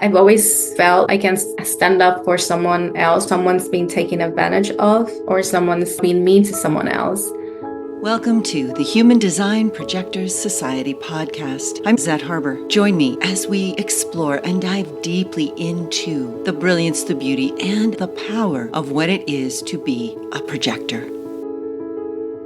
I've always felt I can stand up for someone else, someone's being taken advantage of, or someone's being mean to someone else. Welcome to the Human Design Projectors Society podcast. I'm Zette Harbor. Join me as we explore and dive deeply into the brilliance, the beauty, and the power of what it is to be a projector.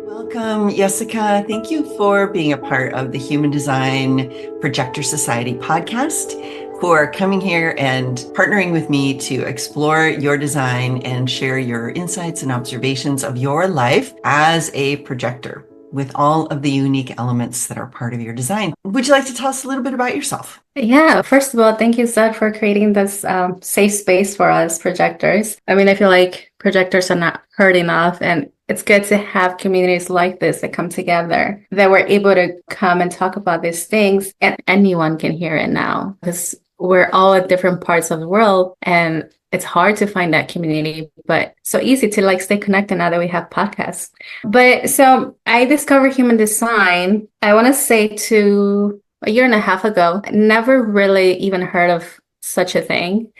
Welcome, Yesica. Thank you for being a part of the Human Design Projector Society podcast, for coming here and partnering with me to explore your design and share your insights and observations of your life as a projector with all of the unique elements that are part of your design. Would you like to tell us a little bit about yourself? Yeah, first of all, thank you, Zed, for creating this safe space for us projectors. I feel like projectors are not heard enough, and it's good to have communities like this that come together, that we're able to come and talk about these things, and anyone can hear it now, because we're all at different parts of the world, and it's hard to find that community, but so easy to stay connected now that we have podcasts. But so I discovered human design, I want to say a year and a half ago. I never really even heard of such a thing.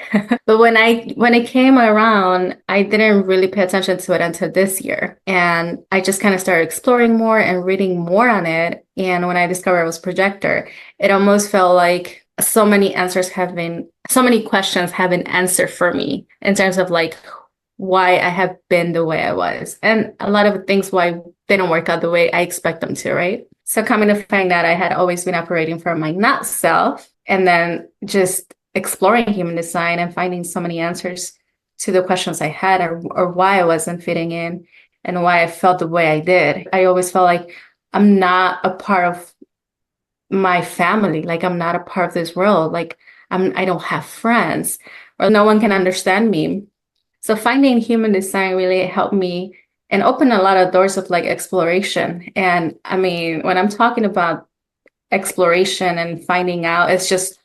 But when it came around, I didn't really pay attention to it until this year. And I just kind of started exploring more and reading more on it. And when I discovered it was projector, it almost felt like so many questions have been answered for me in terms of why I have been the way I was. And a lot of things why they don't work out the way I expect them to, right? So coming to find out I had always been operating from my not self, and then just exploring human design and finding so many answers to the questions I had, or why I wasn't fitting in and why I felt the way I did. I always felt like I'm not a part of my family. Like I'm not a part of this world. I don't have friends, or no one can understand me. So finding human design really helped me and open a lot of doors of exploration. And when I'm talking about exploration and finding out, it's just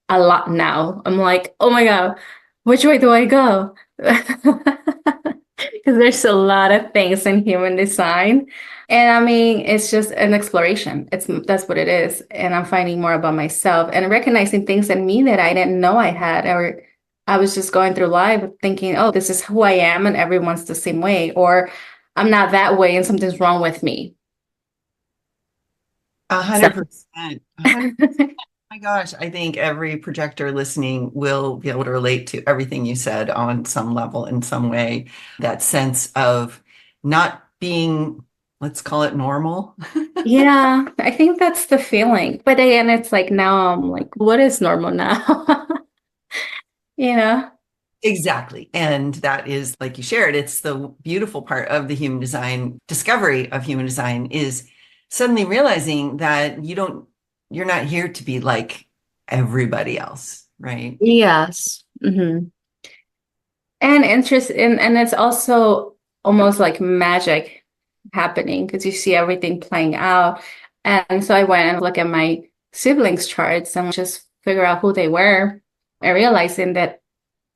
a lot now. I'm like, oh my God, which way do I go? Because there's a lot of things in human design. And it's just an exploration. That's what it is. And I'm finding more about myself and recognizing things in me that I didn't know I had, or I was just going through life thinking, oh, this is who I am and everyone's the same way, or I'm not that way and something's wrong with me. 100%. 100%. My gosh, I think every projector listening will be able to relate to everything you said on some level, in some way. That sense of not being, let's call it normal. Yeah, I think that's the feeling. But again, it's now I'm like, what is normal now? You know? Exactly. And that is, like you shared, it's the beautiful part of the human design discovery of human design, is suddenly realizing that you're not here to be like everybody else, right? Yes. Mm-hmm. And it's also almost like magic happening because you see everything playing out. And so I went and looked at my siblings' charts and just figure out who they were, and realizing that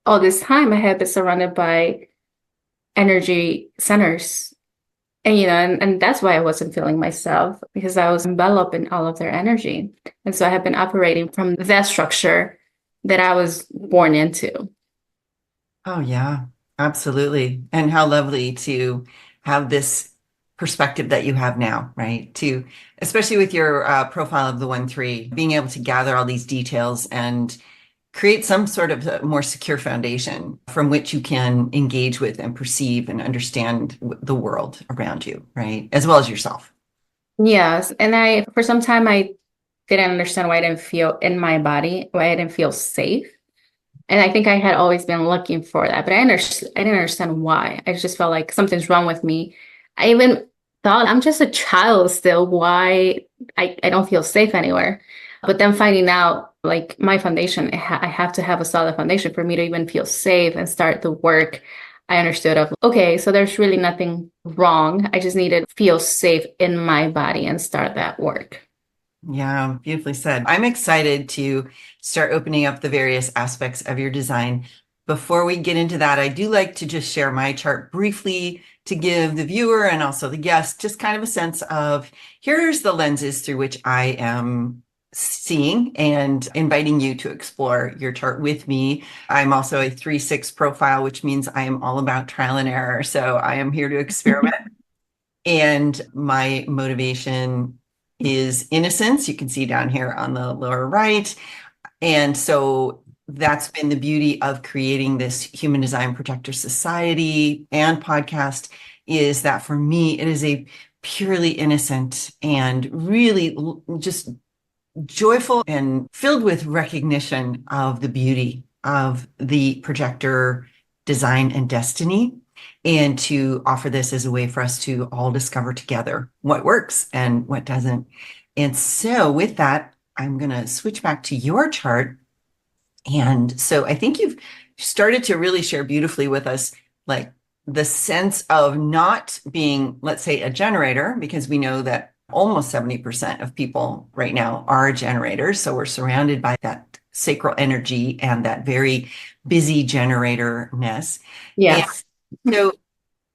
all this time I had been surrounded by energy centers. And that's why I wasn't feeling myself, because I was enveloped in all of their energy. And so I have been operating from that structure that I was born into. Oh, yeah, absolutely. And how lovely to have this perspective that you have now, right? Especially with your profile of the 1-3, being able to gather all these details and create some sort of a more secure foundation from which you can engage with and perceive and understand the world around you, right? As well as yourself. Yes. And for some time, I didn't understand why I didn't feel in my body, why I didn't feel safe. And I think I had always been looking for that, but I didn't understand why. I just felt like something's wrong with me. I even thought I'm just a child still. Why I don't feel safe anywhere. But then finding out my foundation, I have to have a solid foundation for me to even feel safe and start the work. I understood okay, so there's really nothing wrong. I just need to feel safe in my body and start that work. Yeah, beautifully said. I'm excited to start opening up the various aspects of your design. Before we get into that, I do like to just share my chart briefly to give the viewer and also the guest just kind of a sense of, here's the lenses through which I am seeing and inviting you to explore your chart with me. I'm also a 3/6 profile, which means I am all about trial and error. So I am here to experiment. And my motivation is innocence. You can see down here on the lower right. And so that's been the beauty of creating this Human Design Projector Society and podcast, is that for me, it is a purely innocent and really just joyful and filled with recognition of the beauty of the projector design and destiny, and to offer this as a way for us to all discover together what works and what doesn't. And so with that, I'm going to switch back to your chart. And so I think you've started to really share beautifully with us, like the sense of not being, let's say, a generator, because we know that almost 70% of people right now are generators. So we're surrounded by that sacral energy and that very busy generator-ness. Yes. And so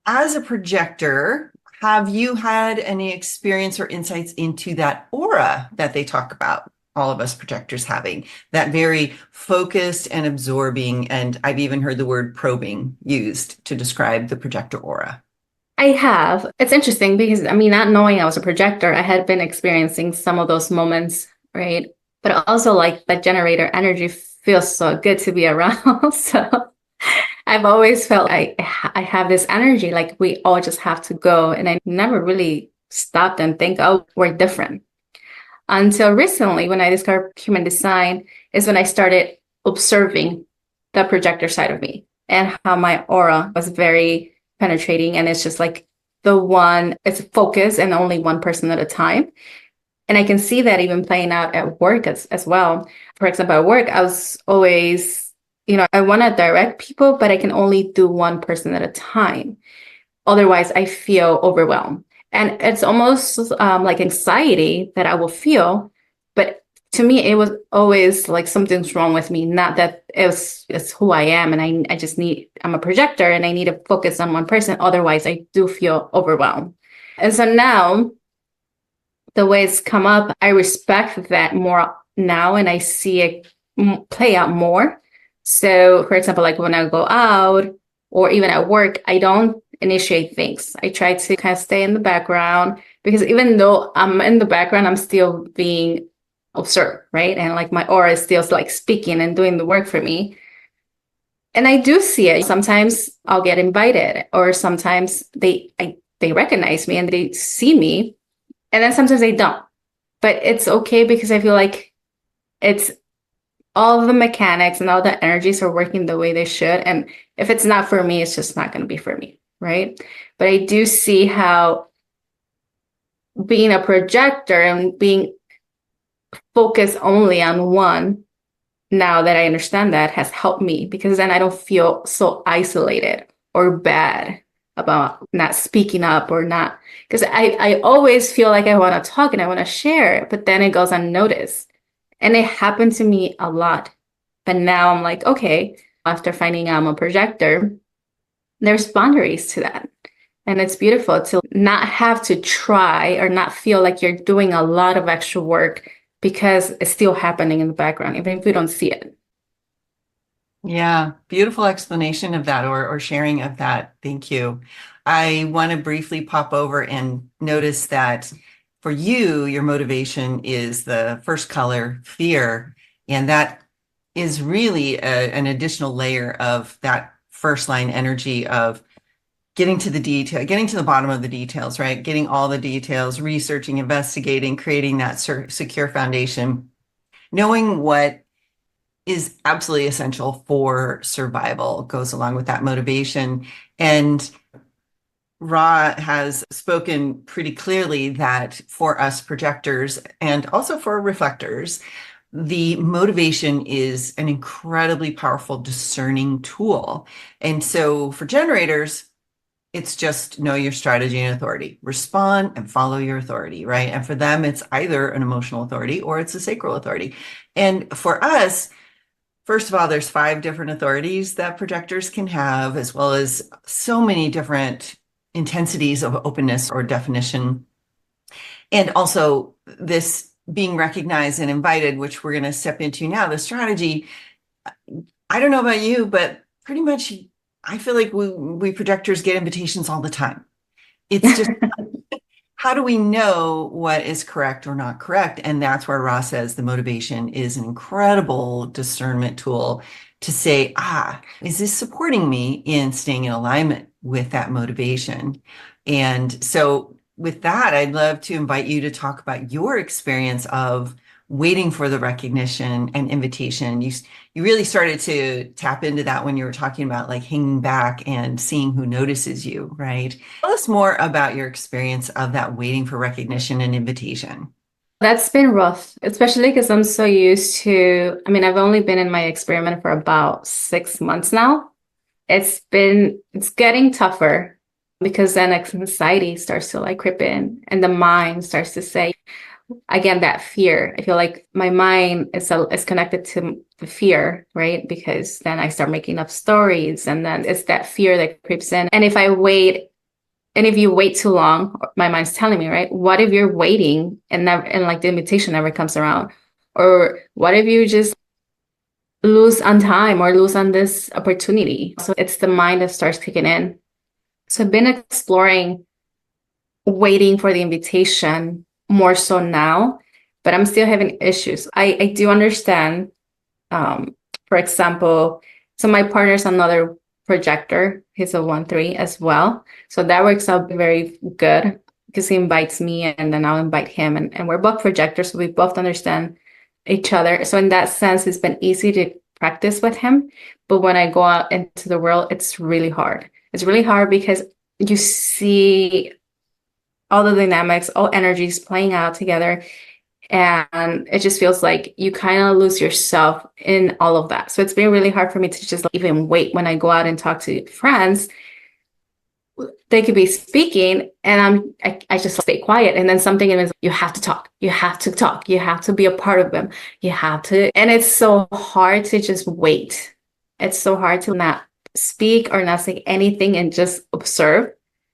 as a projector, have you had any experience or insights into that aura that they talk about, all of us projectors having, that very focused and absorbing, and I've even heard the word probing used to describe the projector aura? I have. It's interesting because, I mean, not knowing I was a projector, I had been experiencing some of those moments, right? But also, like, that generator energy feels so good to be around. So I've always felt I have this energy, like we all just have to go. And I never really stopped and think, oh, we're different. Until recently, when I discovered human design, is when I started observing the projector side of me and how my aura was very penetrating. And it's just like it's focused and only one person at a time. And I can see that even playing out at work as well. For example, at work, I was always, I want to direct people, but I can only do one person at a time. Otherwise, I feel overwhelmed. And it's almost like anxiety that I will feel. But to me, it was always like something's wrong with me, not that it's who I am. And I'm a projector and I need to focus on one person. Otherwise, I do feel overwhelmed. And so now, the way it's come up, I respect that more now and I see it play out more. So, for example, like when I go out or even at work, I don't initiate things. I try to kind of stay in the background because even though I'm in the background, I'm still being observed, right? And like my aura is still like speaking and doing the work for me. And I do see it. Sometimes I'll get invited, or sometimes they recognize me and they see me, and then sometimes they don't. But it's okay because I feel like it's all of the mechanics and all the energies are working the way they should. And if it's not for me, it's just not going to be for me, right? But I do see how being a projector and being focused only on one, now that I understand that, has helped me because then I don't feel so isolated or bad about not speaking up or not. Because I always feel like I want to talk and I want to share, but then it goes unnoticed. And it happened to me a lot. But now I'm like, okay, after finding out I'm a projector, there's boundaries to that. And it's beautiful to not have to try or not feel like you're doing a lot of extra work because it's still happening in the background, even if we don't see it. Yeah, beautiful explanation of that, or sharing of that. Thank you. I want to briefly pop over and notice that for you, your motivation is the first color, fear. And that is really an additional layer of that first line energy of getting to the detail, getting to the bottom of the details, right? Getting all the details, researching, investigating, creating that secure foundation, knowing what is absolutely essential for survival goes along with that motivation. And Ra has spoken pretty clearly that for us projectors and also for reflectors, the motivation is an incredibly powerful discerning tool. And so for generators, it's just know your strategy and authority, respond and follow your authority, right? And for them, it's either an emotional authority or it's a sacral authority. And for us, first of all, there's 5 different authorities that projectors can have, as well as so many different intensities of openness or definition. And also this being recognized and invited, which we're going to step into now, the strategy, I don't know about you, but pretty much I feel like we projectors get invitations all the time. It's just how do we know what is correct or not correct? And that's where Ross says the motivation is an incredible discernment tool to say, is this supporting me in staying in alignment with that motivation? And so, with that, I'd love to invite you to talk about your experience of waiting for the recognition and invitation. You really started to tap into that when you were talking about like hanging back and seeing who notices you, right? Tell us more about your experience of that waiting for recognition and invitation. That's been rough, especially because I'm so used to, I mean, I've only been in my experiment for about 6 months now. It's getting tougher because then anxiety starts to like creep in and the mind starts to say, again, that fear. I feel like my mind is connected to the fear, right? Because then I start making up stories and then it's that fear that creeps in. And if you wait too long, my mind's telling me, right? What if you're waiting and never, and like the invitation never comes around? Or what if you just lose on time or lose on this opportunity? So it's the mind that starts kicking in. So I've been exploring waiting for the invitation more so now, but I'm still having issues. I do understand, for example, so my partner's another projector. He's a 1-3 as well. So that works out very good because he invites me and then I'll invite him. And we're both projectors, so we both understand each other. So in that sense, it's been easy to practice with him. But when I go out into the world, it's really hard. It's really hard because you see all the dynamics, all energies playing out together. And it just feels like you kind of lose yourself in all of that. So it's been really hard for me to just even wait when I go out and talk to friends. They could be speaking and I just stay quiet. And then something in me is you have to talk. You have to talk. You have to be a part of them. You have to. And it's so hard to just wait. It's so hard to not speak or not say anything and just observe.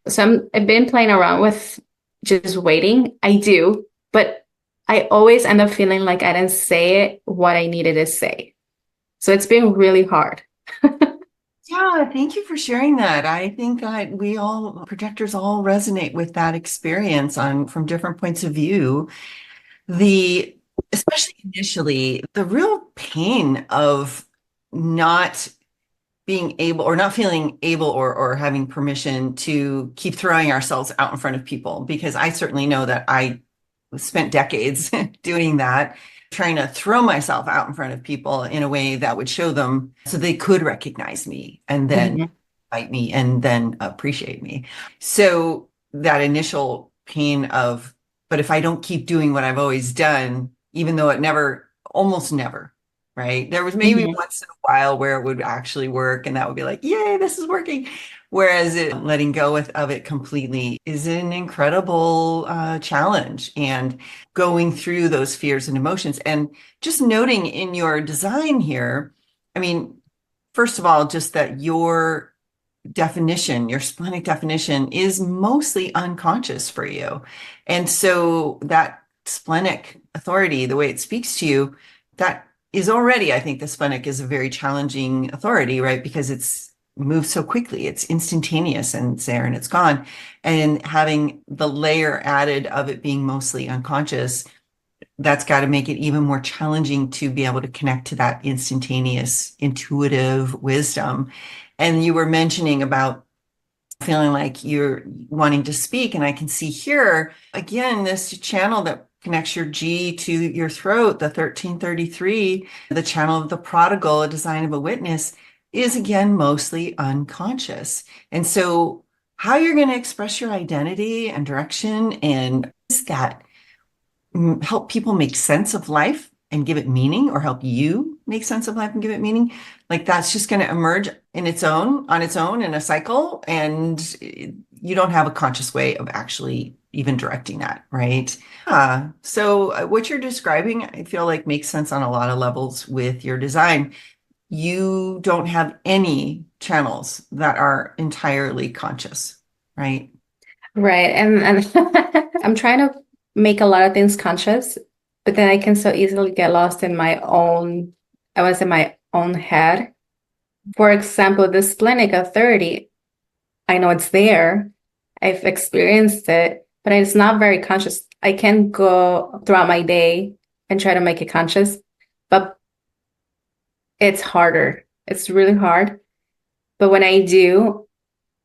So I've been playing around with just waiting. I do, but I always end up feeling like I didn't say what I needed to say. So it's been really hard. Yeah, thank you for sharing that. I think that we all projectors all resonate with that experience on from different points of view. The especially initially, the real pain of not being able or not feeling able or having permission to keep throwing ourselves out in front of people, because I certainly know that I spent decades doing that, trying to throw myself out in front of people in a way that would show them so they could recognize me and then Mhm. invite me and then appreciate me. So that initial pain of, but if I don't keep doing what I've always done, even though it never, almost never, right? There was maybe Mhm. once in a while where it would actually work and that would be like, yay, this is working. Whereas letting go of it completely is an incredible challenge, and going through those fears and emotions. And just noting in your design here, I mean, first of all, just that your definition, your splenic definition is mostly unconscious for you. And so that splenic authority, the way it speaks to you, that is already, I think the splenic is a very challenging authority, right? Because it's moves so quickly, it's instantaneous and it's there and it's gone. And having the layer added of it being mostly unconscious, that's got to make it even more challenging to be able to connect to that instantaneous intuitive wisdom. And you were mentioning about feeling like you're wanting to speak. And I can see here, again, this channel that connects your G to your throat, the 1333, the channel of the prodigal, a design of a witness, is again mostly unconscious. And so, how you're going to express your identity and direction and is that help people make sense of life and give it meaning, or help you make sense of life and give it meaning, like that's just going to emerge in its own on its own in a cycle, and you don't have a conscious way of actually even directing that, right? So what you're describing, I feel like makes sense on a lot of levels with your design. You don't have any channels that are entirely conscious, right? Right. And I'm trying to make a lot of things conscious. but then I can so easily get lost in my own, I was in my own head. For example, the splenic authority, I know it's there. I've experienced it, but it's not very conscious. I can go throughout my day and try to make it conscious, but it's harder. It's really hard. But when I do,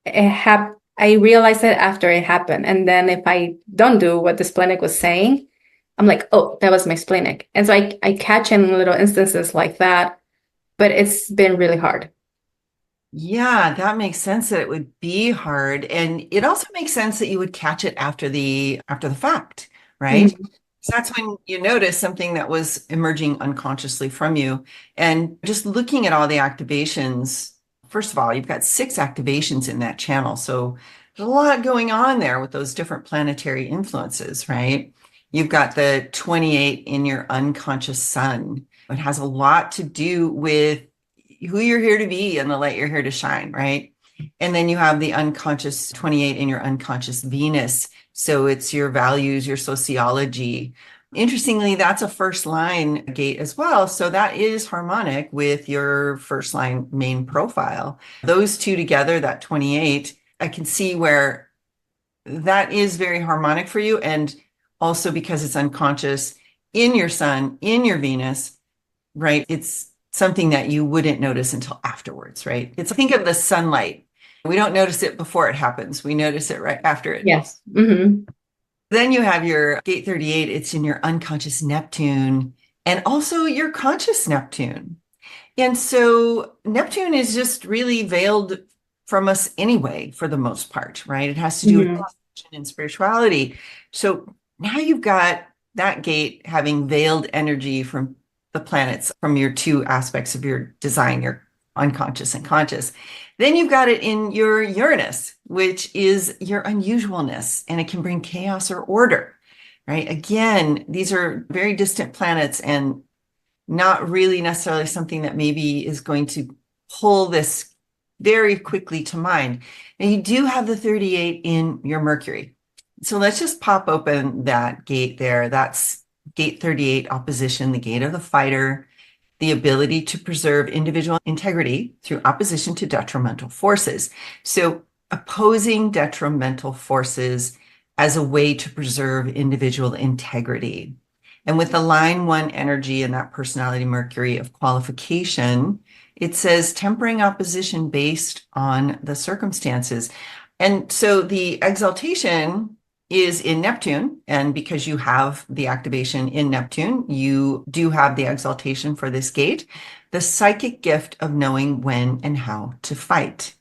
I realize it after it happened. And then if I don't do what the splenic was saying, I'm like, oh, that was my splenic. And so I catch in little instances like that, but it's been really hard. Yeah, that makes sense that it would be hard. And it also makes sense that you would catch it after the fact, right? Mhm. So that's when you notice something that was emerging unconsciously from you. And just looking at all the activations, first of all, you've got 6 activations in that channel. So there's a lot going on there with those different planetary influences, right? You've got the 28 in your unconscious sun. It has a lot to do with who you're here to be and the light you're here to shine, right? And then you have the unconscious 28 in your unconscious Venus. So it's your values, your sociology. Interestingly, that's a first line gate as well. So that is harmonic with your first line main profile. Those two together, that 28, I can see where that is very harmonic for you. And also because it's unconscious in your sun, in your Venus, right? It's something that you wouldn't notice until afterwards, right? It's think of the sunlight. We don't notice it before it happens. We notice it right after it. Yes. Hmm. Then you have your gate 38. It's in your unconscious Neptune and also your conscious Neptune. And so Neptune is just really veiled from us anyway, for the most part, right? It has to do with Hmm. intention and spirituality. So now you've got that gate having veiled energy from the planets, from your 2 aspects of your design, your unconscious and conscious. Then you've got it in your Uranus, which is your unusualness, and it can bring chaos or order, right? Again, these are very distant planets and not really necessarily something that maybe is going to pull this very quickly to mind. Now, you do have the 38 in your Mercury. So let's just pop open that gate there. That's gate 38 opposition, the gate of the fighter, the ability to preserve individual integrity through opposition to detrimental forces. So opposing detrimental forces as a way to preserve individual integrity. And with the line 1 energy and that personality Mercury of qualification, it says tempering opposition based on the circumstances. And so the exaltation is in Neptune. And because you have the activation in Neptune, you do have the exaltation for this gate, the psychic gift of knowing when and how to fight.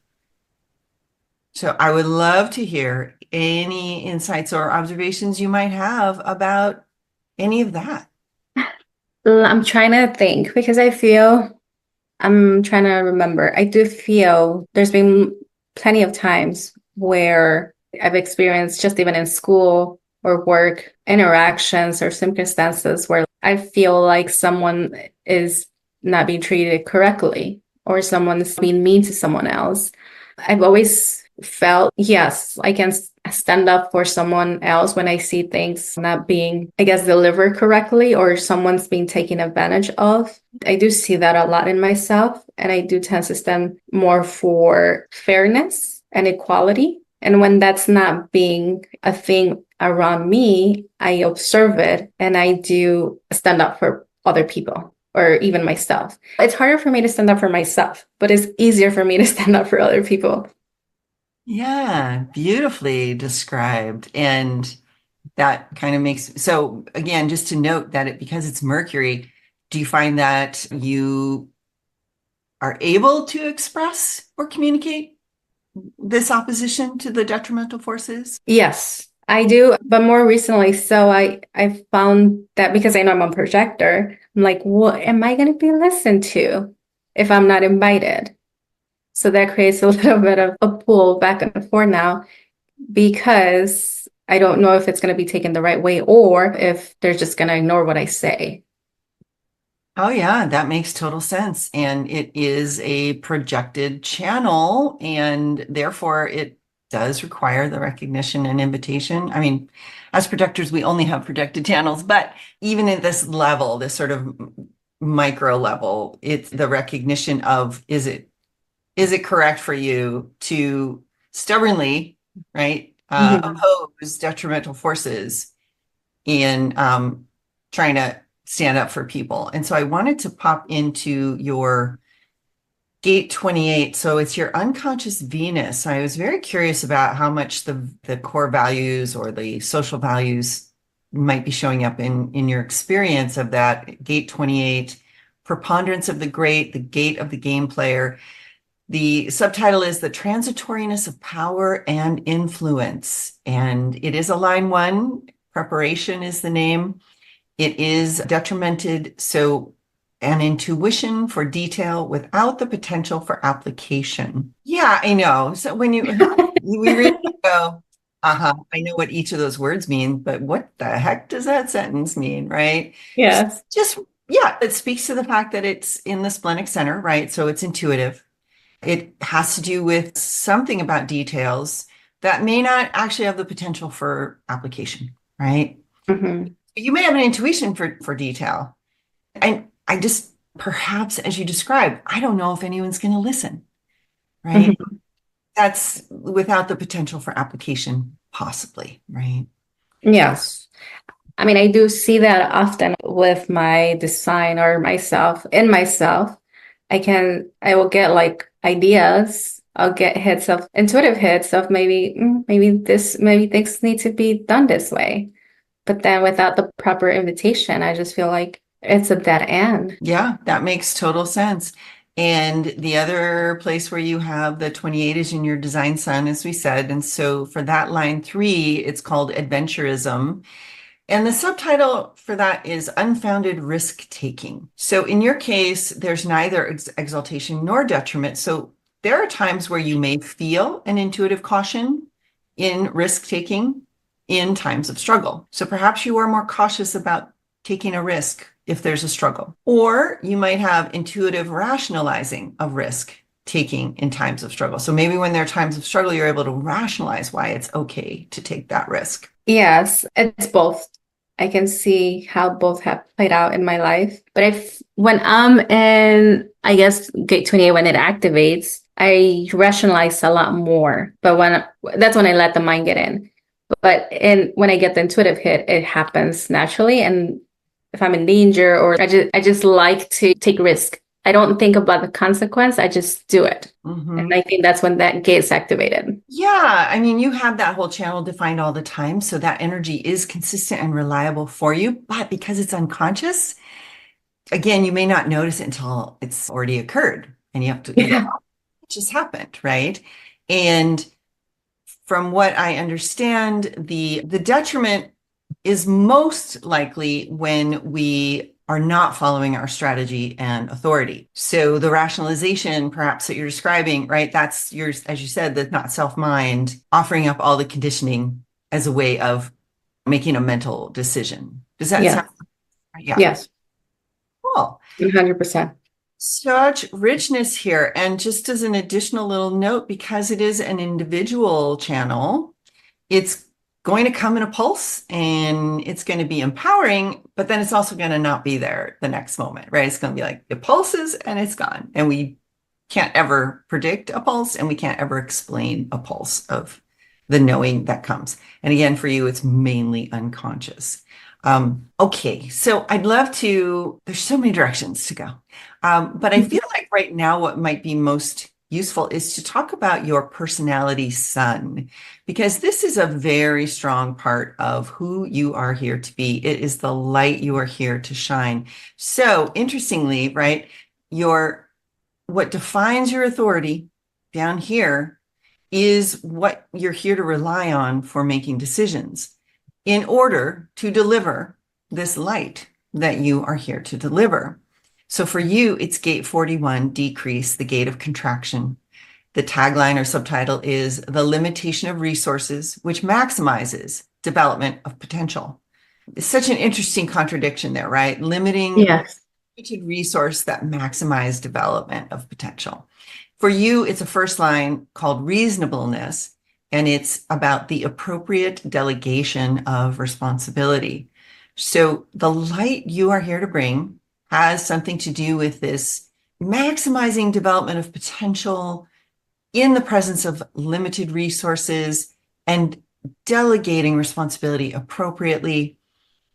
So I would love to hear any insights or observations you might have about any of that. I'm trying to think because I'm trying to remember. I do feel there's been plenty of times where I've experienced just even in school or work interactions or circumstances where I feel like someone is not being treated correctly or someone's being mean to someone else. I've always felt, yes, I can stand up for someone else when I see things not being, I guess, delivered correctly or someone's being taken advantage of. I do see that a lot in myself, and I do tend to stand more for fairness and equality. And when that's not being a thing around me, I observe it and I do stand up for other people or even myself. It's harder for me to stand up for myself, but it's easier for me to stand up for other people. Yeah, beautifully described. And that kind of makes, so again, just to note that because it's Mercury, do you find that you are able to express or communicate this opposition to the detrimental forces? Yes, I do, but more recently, so I found that because I know I'm a projector, I'm like, what am I going to be listened to if I'm not invited? So that creates a little bit of a pull back and forth now because I don't know if it's going to be taken the right way or if they're just going to ignore what I say. Oh, yeah, that makes total sense. And it is a projected channel, and therefore it does require the recognition and invitation. I mean, as projectors, we only have projected channels, but even at this level, this sort of micro level, it's the recognition of, is it correct for you to stubbornly, right, Mhm. oppose detrimental forces in trying to stand up for people? And so I wanted to pop into your gate 28. So it's your unconscious Venus. I was very curious about how much the core values or the social values might be showing up in your experience of that gate 28, preponderance of the great, the gate of the game player. The subtitle is The Transitoriness of Power and Influence. And it is a line one. Preparation is the name. It is detrimented. So an intuition for detail without the potential for application. Yeah, I know. So when we really go, I know what each of those words mean, but what the heck does that sentence mean, right? Yes. Just, yeah, it speaks to the fact that it's in the splenic center, right? So it's intuitive. It has to do with something about details that may not actually have the potential for application, right? Mhm. You may have an intuition for detail. And I just, perhaps as you described, I don't know if anyone's going to listen, right? Mhm. That's without the potential for application, possibly, right? Yes. I mean, I do see that often with my design or myself, in myself. I will get like ideas. I'll get hits of intuitive hits of maybe, maybe things need to be done this way. But then without the proper invitation, I just feel like it's a dead end. Yeah, that makes total sense. And the other place where you have the 28 is in your design sun, as we said. And so for that line three, it's called adventurism. And the subtitle for that is unfounded risk taking. So in your case, there's neither exaltation nor detriment. So there are times where you may feel an intuitive caution in risk taking in times of struggle. So perhaps you are more cautious about taking a risk if there's a struggle, or you might have intuitive rationalizing of risk taking in times of struggle. So maybe when there are times of struggle, you're able to rationalize why it's okay to take that risk. Yes, it's both. I can see how both have played out in my life. But if when I'm in, I guess, gate 28, when it activates, I rationalize a lot more. But that's when I let the mind get in. But when I get the intuitive hit, it happens naturally. And if I'm in danger or I just like to take risk. I don't think about the consequence. I just do it. And Mhm. I think that's when that gate's activated. Yeah, I mean, you have that whole channel defined all the time, so that energy is consistent and reliable for you. But because it's unconscious, again, you may not notice it until it's already occurred, and you go, Yeah. oh, it just happened, right? And from what I understand, the detriment is most likely when we are not following our strategy and authority. So the rationalization, perhaps that you're describing, right? That's yours, as you said, the not self-mind, offering up all the conditioning as a way of making a mental decision. Does that Yeah. sound right? Yeah. Yes. Cool. 100%. Such richness here. And just as an additional little note, because it is an individual channel, it's going to come in a pulse and it's going to be empowering, but then it's also going to not be there the next moment, right? It's going to be like it pulses and it's gone. And we can't ever predict a pulse and we can't ever explain a pulse of the knowing that comes. And again, for you, it's mainly unconscious. Okay, so I'd love to, there's so many directions to go. But I feel like right now, what might be most useful is to talk about your personality sun, because this is a very strong part of who you are here to be. It is the light you are here to shine. So interestingly, right, what defines your authority down here is what you're here to rely on for making decisions in order to deliver this light that you are here to deliver. So for you, it's gate 41, decrease, the gate of contraction. The tagline or subtitle is the limitation of resources, which maximizes development of potential. It's such an interesting contradiction there, right? Limiting Yes. limited resource that maximize development of potential. For you, it's a first line called reasonableness. and it's about the appropriate delegation of responsibility. So the light you are here to bring has something to do with this maximizing development of potential in the presence of limited resources and delegating responsibility appropriately.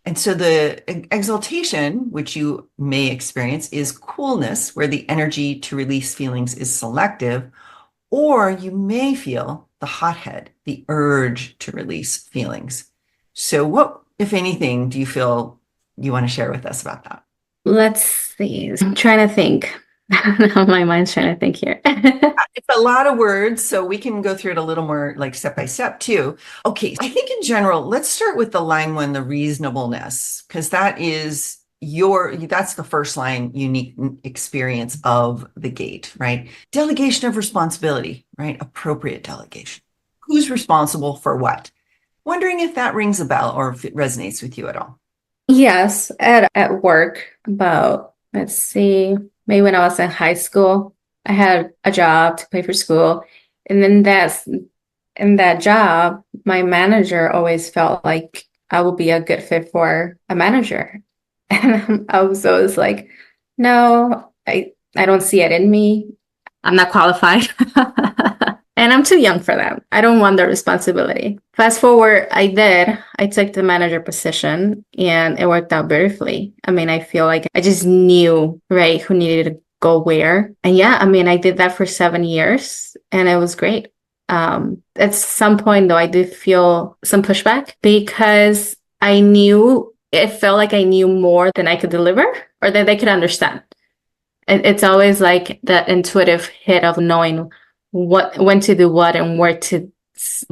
And so the exaltation, which you may experience, is coolness, where the energy to release feelings is selective, or you may feel the hothead, the urge to release feelings. So what, if anything, do you feel you want to share with us about that? Let's see. I'm trying to think. Now my mind's trying to think here. It's a lot of words, so we can go through it a little more like step by step too. Okay, I think in general, let's start with the line one, the reasonableness, because that's the first line unique experience of the gate, right? Delegation of responsibility, right? Appropriate delegation. Who's responsible for what? Wondering if that rings a bell or if it resonates with you at all. Yes, at work, about, let's see, maybe when I was in high school, I had a job to pay for school. And then in that job, my manager always felt like I would be a good fit for a manager. And I was always like, no, I don't see it in me. I'm not qualified. And I'm too young for that. I don't want the responsibility. Fast forward, I took the manager position and it worked out beautifully. I mean, I feel like I just knew, right, who needed to go where. And yeah, I mean, I did that for 7 years and it was great. At some point though, I did feel some pushback because it felt like I knew more than I could deliver or that they could understand. It's always like that intuitive hit of knowing when to do what and where to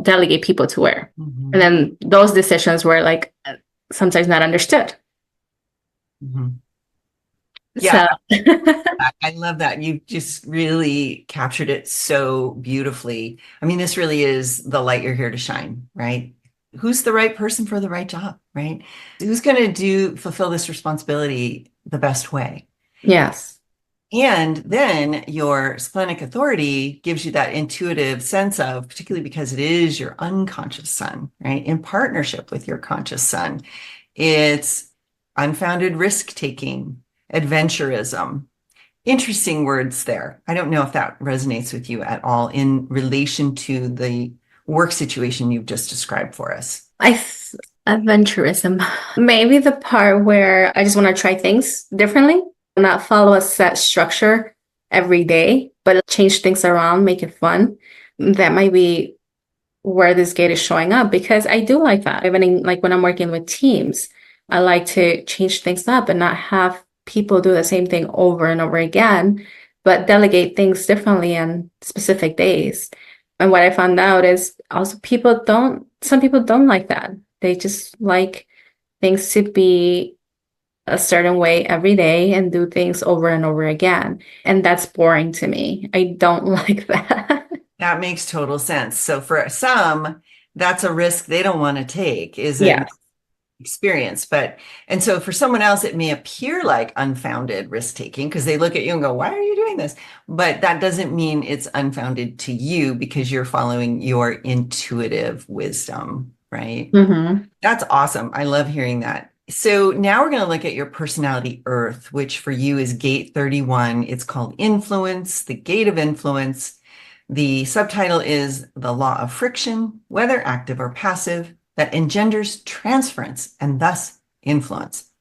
delegate people to where. Mm-hmm. And then those decisions were like sometimes not understood. Mm-hmm. Yeah, So I love that. You just really captured it so beautifully. I mean, this really is the light you're here to shine, right? Who's the right person for the right job, right? Who's going to fulfill this responsibility the best way? yes. And then your splenic authority gives you that intuitive sense of, particularly because it is your unconscious sun, right? In partnership with your conscious sun, it's unfounded risk taking, adventurism. Interesting words there. I don't know if that resonates with you at all in relation to the work situation you've just described for us. Adventurism. Maybe the part where I just want to try things differently, not follow a set structure every day, but change things around, make it fun. That might be where this gate is showing up because I do like that. Even like when I'm working with teams, I like to change things up and not have people do the same thing over and over again, but delegate things differently on specific days. And what I found out is also some people don't like that. They just like things to be a certain way every day and do things over and over again. And that's boring to me. I don't like that. That makes total sense. So for some, that's a risk they don't want to take, is an Yeah. experience. And so for someone else, it may appear like unfounded risk taking because they look at you and go, why are you doing this? But that doesn't mean it's unfounded to you because you're following your intuitive wisdom, right? Mm-hmm. That's awesome. I love hearing that. So now we're going to look at your personality earth, which for you is gate 31. It's called influence, the gate of influence. The subtitle is the law of friction, whether active or passive, that engenders transference and thus influence.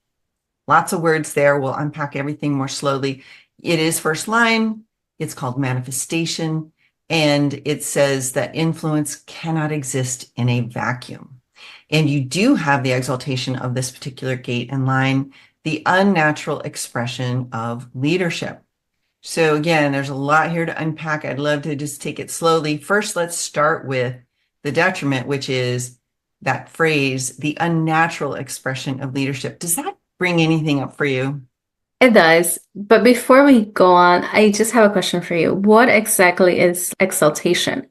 Lots of words there. We'll unpack everything more slowly. It is first line. It's called manifestation. And it says that influence cannot exist in a vacuum. And you do have the exaltation of this particular gate and line, the unnatural expression of leadership. So again, there's a lot here to unpack. I'd love to just take it slowly. First, let's start with the detriment, which is that phrase, the unnatural expression of leadership. Does that bring anything up for you? It does. But before we go on, I just have a question for you. What exactly is exaltation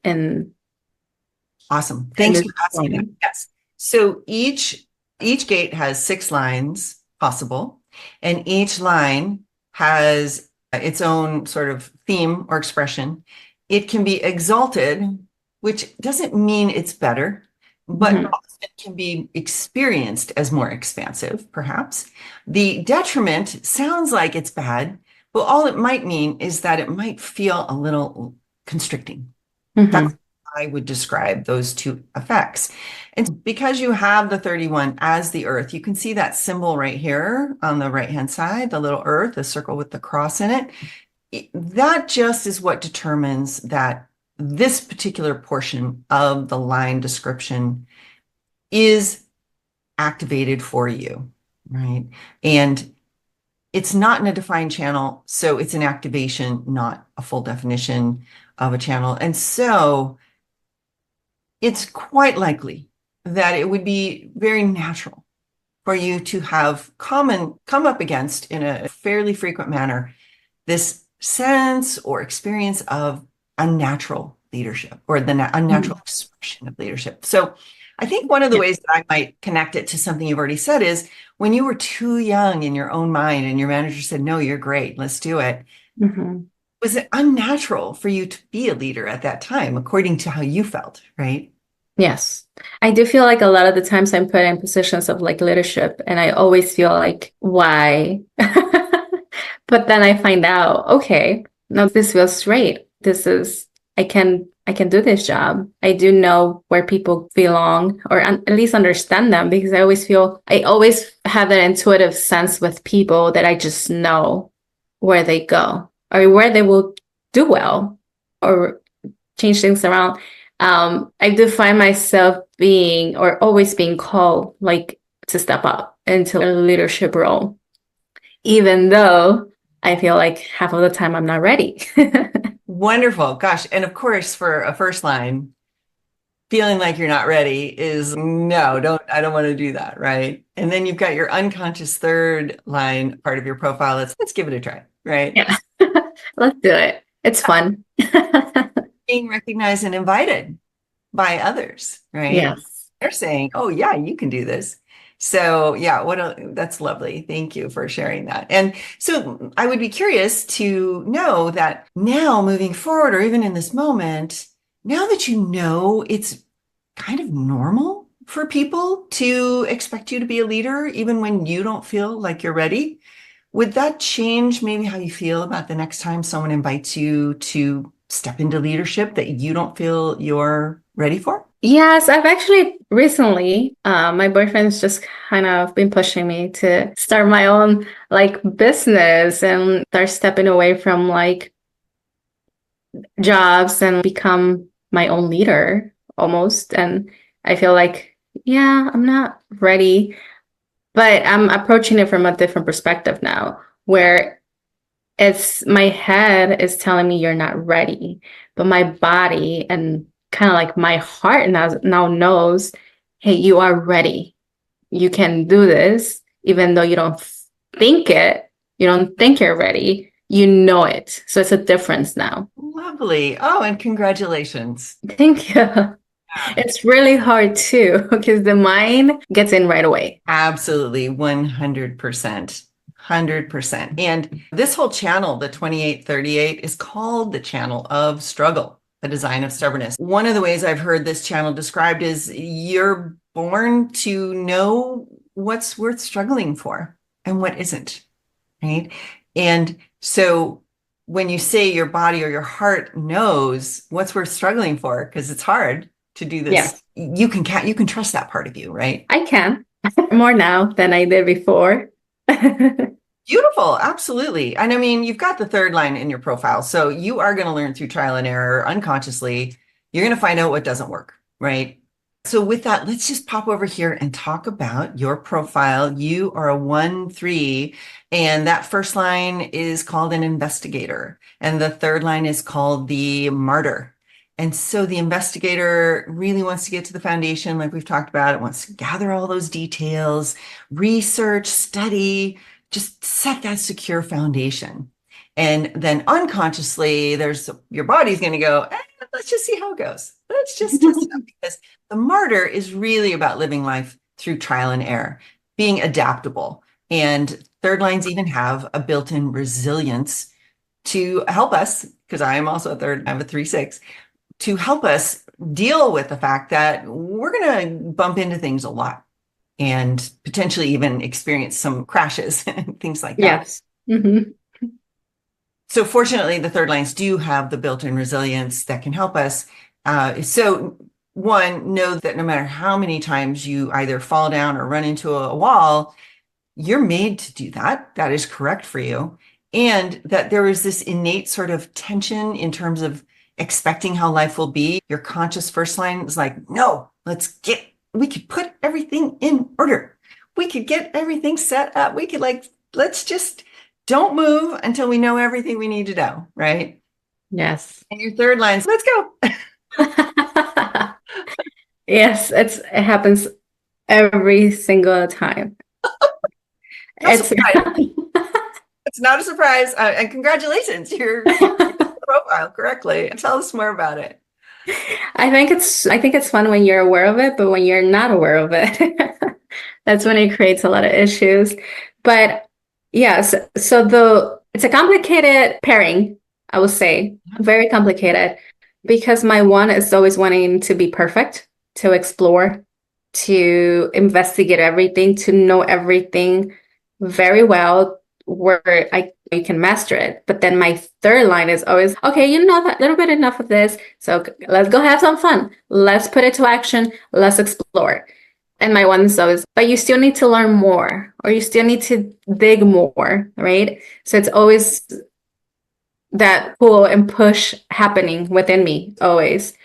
Awesome. in Thanks this for asking that. point? Yes. So each gate has 6 lines possible, and each line has its own sort of theme or expression. It can be exalted, which doesn't mean it's better, but Mhm. often can be experienced as more expansive, perhaps. The detriment sounds like it's bad, but all it might mean is that it might feel a little constricting. That's Mhm. how I would describe those two effects. And because you have the 31 as the earth, you can see that symbol right here on the right-hand side, the little earth, the circle with the cross in it. That just is what determines that this particular portion of the line description is activated for you, right? And it's not in a defined channel, so it's an activation, not a full definition of a channel. And so it's quite likely that it would be very natural for you to have come up against in a fairly frequent manner this sense or experience of unnatural leadership or the unnatural Mhm. expression of leadership. So I think one of the Yeah. ways that I might connect it to something you've already said is when you were too young in your own mind and your manager said, no, you're great, let's do it. Mhm. Was it unnatural for you to be a leader at that time, according to how you felt, right? Yes. I do feel like a lot of the times I'm put in positions of like leadership, and I always feel like, why? But then I find out, okay, no, this feels great. I can do this job. I do know where people belong, or at least understand them, because I always have that intuitive sense with people that I just know where they go or where they will do well or change things around. I do find myself being or always being called like to step up into a leadership role, even though I feel like half of the time I'm not ready. Wonderful. Gosh. And of course, for a first line, feeling like you're not ready is no, I don't want to do that, right? And then you've got your unconscious third line part of your profile. Let's give it a try, right? Yeah, let's do it. It's fun. Being recognized and invited by others, right? Yes. They're saying, "Oh yeah, you can do this." So yeah, that's lovely. Thank you for sharing that. And so I would be curious to know that now moving forward, or even in this moment, now that you know it's kind of normal for people to expect you to be a leader, even when you don't feel like you're ready, would that change maybe how you feel about the next time someone invites you to step into leadership that you don't feel you're ready for? Yes, I've actually recently, my boyfriend's just kind of been pushing me to start my own like business and start stepping away from like jobs and become my own leader almost. And I feel like, yeah, I'm not ready, but I'm approaching it from a different perspective now, where it's my head is telling me you're not ready, but my body and kind of like my heart now knows, hey, you are ready. You can do this, even though you don't think you're ready, you know it. So it's a difference now. Lovely. Oh, and congratulations. Thank you. It's really hard too, because the mind gets in right away. Absolutely, 100%. 100%. And this whole channel, the 2838, is called the channel of struggle, the design of stubbornness. One of the ways I've heard this channel described is you're born to know what's worth struggling for and what isn't, right? And so when you say your body or your heart knows what's worth struggling for, because it's hard to do this, Yes, you can trust that part of you, right? I can more now than I did before. Beautiful, absolutely. And I mean, you've got the third line in your profile, so you are going to learn through trial and error unconsciously. You're going to find out what doesn't work, right? So with that, let's just pop over here and talk about your profile. You are a 1-3, and that first line is called an investigator, and the third line is called the martyr. And so the investigator really wants to get to the foundation, like we've talked about. It wants to gather all those details, research, study, just set that secure foundation. And then unconsciously, there's your body's going to go, let's just see how it goes. Let's just test it out, because the martyr is really about living life through trial and error, being adaptable. And third lines even have a built-in resilience to help us, because I am also a third, I have a 3-6, to help us deal with the fact that we're going to bump into things a lot and potentially even experience some crashes and things like that. Yes. Hmm. So fortunately, the third lines do have the built-in resilience that can help us. So one, know that no matter how many times you either fall down or run into a wall, you're made to do that. That is correct for you. And that there is this innate sort of tension in terms of expecting how life will be. Your conscious first line is like, no, we could put everything in order. We could get everything set up. We could let's just don't move until we know everything we need to know, right? Yes. And your third line's, let's go. Yes, it happens every single time. No It's surprise. It's not a surprise. And congratulations, you're profile correctly. Tell us more about it. I think it's fun when you're aware of it, but when you're not aware of it, that's when it creates a lot of issues. But yes, so it's a complicated pairing, I would say, very complicated, because my one is always wanting to be perfect, to explore, to investigate everything, to know everything very well, where I you can master it. But then my third line is always, okay, you know that little bit enough of this, so let's go have some fun. Let's put it to action. Let's explore. And my one is always, but you still need to learn more, or you still need to dig more, right? So it's always that pull and push happening within me, always.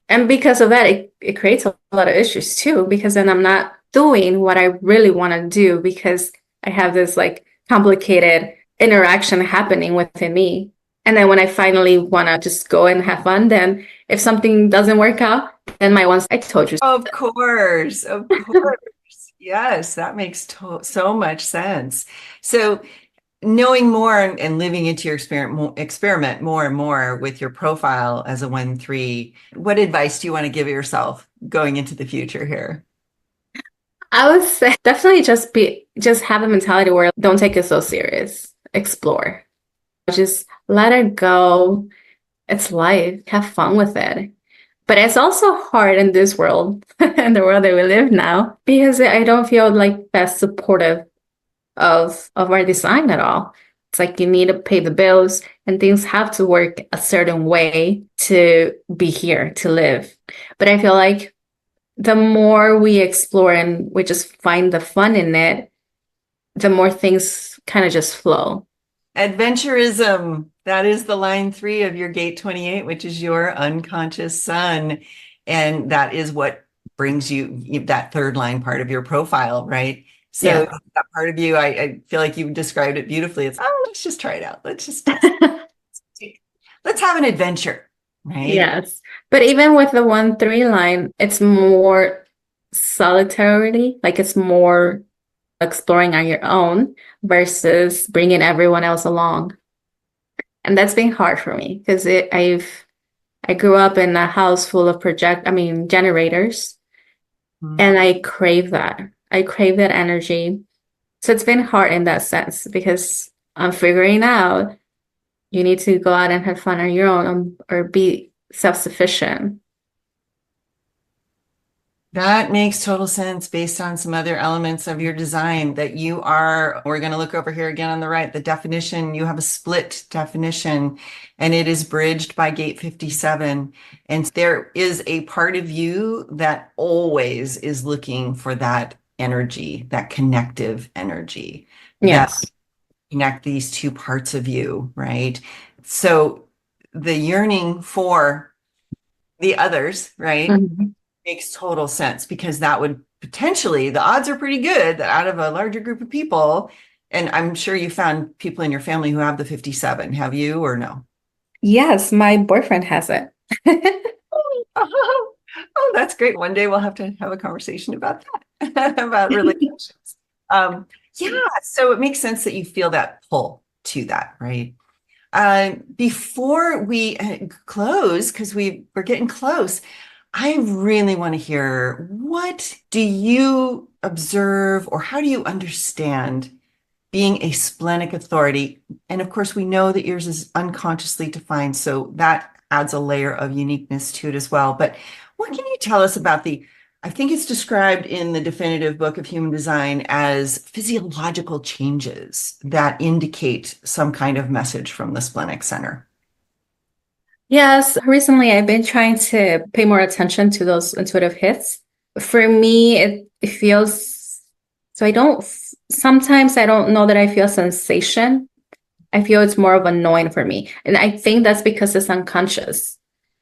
And because of that, it creates a lot of issues too, because then I'm not doing what I really want to do because I have this like complicated interaction happening within me. And then when I finally want to just go and have fun, then if something doesn't work out, then my ones, I told you. Of course, of course. Yes, that makes so much sense. So knowing more and living into your experiment more and more with your profile as a 1-3, what advice do you want to give yourself going into the future here? I would say definitely just have a mentality where don't take it so serious. Explore. Just let it go. It's life. Have fun with it. But it's also hard in this world, in the world that we live now, because I don't feel like that's supportive of our design at all. It's like you need to pay the bills and things have to work a certain way to be here, to live. But I feel like the more we explore and we just find the fun in it, the more things kind of just flow. Adventurism. That is the line 3 of your gate 28, which is your unconscious sun. And that is what brings you that third line part of your profile, right? So Yeah. that part of you, I feel like you described it beautifully. It's, oh, let's just try it out. Let's have an adventure, right? Yes. But even with the 1-3 line, it's more solitarily, like it's more exploring on your own versus bringing everyone else along. And that's been hard for me because I grew up in a house full of generators, Mhm. and I crave that. I crave that energy. So it's been hard in that sense because I'm figuring out you need to go out and have fun on your own, or be self-sufficient. That makes total sense based on some other elements of your design that we're going to look over here again on the right, the definition, you have a split definition and it is bridged by gate 57. And there is a part of you that always is looking for that energy, that connective energy that Yes. connect these two parts of you, right? So the yearning for the others, right? Mhm. Makes total sense because that would potentially, the odds are pretty good that out of a larger group of people, and I'm sure you found people in your family who have the 57, have you or no? Yes, my boyfriend has it. Oh, that's great. One day we'll have to have a conversation about that, about relationships. Yeah, so it makes sense that you feel that pull to that, right? Before we close, because we're getting close, I really want to hear, what do you observe or how do you understand being a splenic authority? And of course, we know that yours is unconsciously defined, so that adds a layer of uniqueness to it as well. But what can you tell us about I think it's described in the definitive book of human design as physiological changes that indicate some kind of message from the splenic center. Yes, recently I've been trying to pay more attention to those intuitive hits. For me, it feels so I don't sometimes I don't know that I feel sensation. I feel it's more of a knowing for me. And I think that's because it's unconscious.